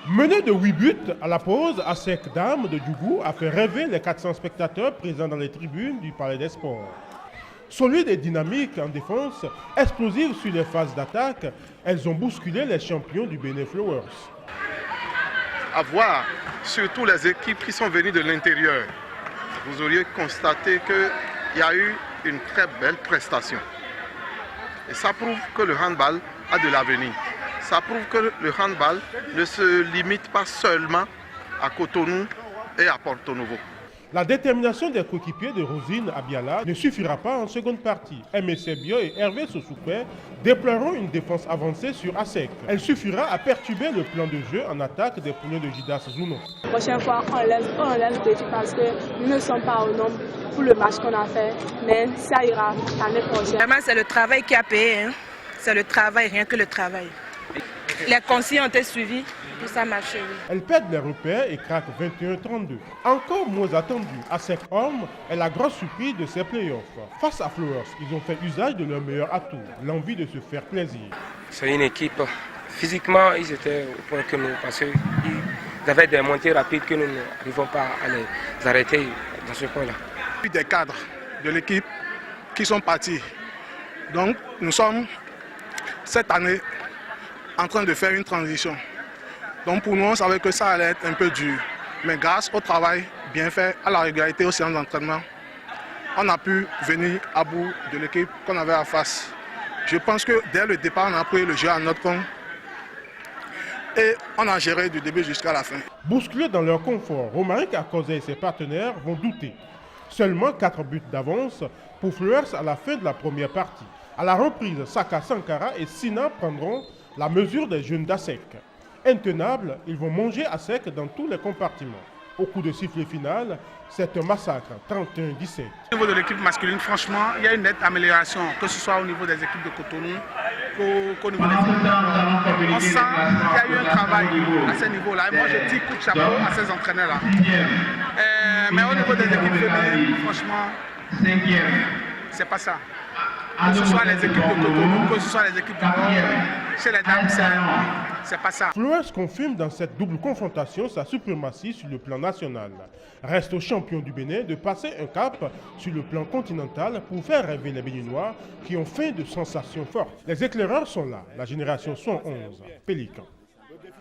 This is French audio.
Mené de 8 buts à la pause, ASEC Dame de Djougou a fait rêver les 400 spectateurs présents dans les tribunes du Palais des Sports. Solide et dynamique en défense, explosive sur les phases d'attaque, elles ont bousculé les champions du Bénin Flowers. À voir surtout les équipes qui sont venues de l'intérieur, vous auriez constaté qu'il y a eu une très belle prestation. Et ça prouve que le handball a de l'avenir. Ça prouve que le handball ne se limite pas seulement à Cotonou et à Porto Novo. La détermination des coéquipiers de Rosine Abiala ne suffira pas en seconde partie. MSC Bio et Hervé Sosoupé déploieront une défense avancée sur ASEC. Elle suffira à perturber le plan de jeu en attaque des poulains de Jidas Zouno. La prochaine fois, on laisse défi parce que nous ne sommes pas au nombre pour le match qu'on a fait, mais ça ira l'année prochaine. Vraiment, c'est le travail qui a payé. C'est le travail, rien que le travail. Les consignes ont été suivies, tout ça marche. Elles perdent les repères et craquent 21-32. Encore moins attendu, ASEC Homme est la grosse surprise de ces playoffs. Face à Flowers, ils ont fait usage de leur meilleur atout, l'envie de se faire plaisir. C'est une équipe, physiquement ils étaient au point que nous, parce qu'ils avaient des montées rapides que nous n'arrivons pas à les arrêter dans ce point-là. Il y a des cadres de l'équipe qui sont partis. Donc nous sommes cette année en train de faire une transition. Donc pour nous, on savait que ça allait être un peu dur. Mais grâce au travail bien fait, à la régularité aux séances d'entraînement, on a pu venir à bout de l'équipe qu'on avait en face. Je pense que dès le départ, on a pris le jeu à notre compte et on a géré du début jusqu'à la fin. Bousculés dans leur confort, Romaric Akozé et ses partenaires vont douter. Seulement 4 buts d'avance pour Flowers à la fin de la première partie. À la reprise, Saka Sankara et Sina prendront la mesure des jeunes d'ASEC. Intenables, ils vont manger ASEC dans tous les compartiments. Au coup de sifflet final, c'est un massacre, 31-17. Au niveau de l'équipe masculine, franchement, il y a une nette amélioration, que ce soit au niveau des équipes de Cotonou qu'au niveau des équipes. On sent qu'il y a eu un travail à ce niveau-là. Et moi, je dis coup de chapeau à ces entraîneurs-là. Mais au niveau des équipes féminines, franchement, c'est pas ça. Que ce soit les équipes de Cotonou, que ce soit les équipes de chez les dames, c'est pas ça. Flowers confirme dans cette double confrontation sa suprématie sur le plan national. Reste aux champions du Bénin de passer un cap sur le plan continental pour faire rêver les Béninois qui ont fait de sensations fortes. Les éclaireurs sont là, la génération 111, Pélican.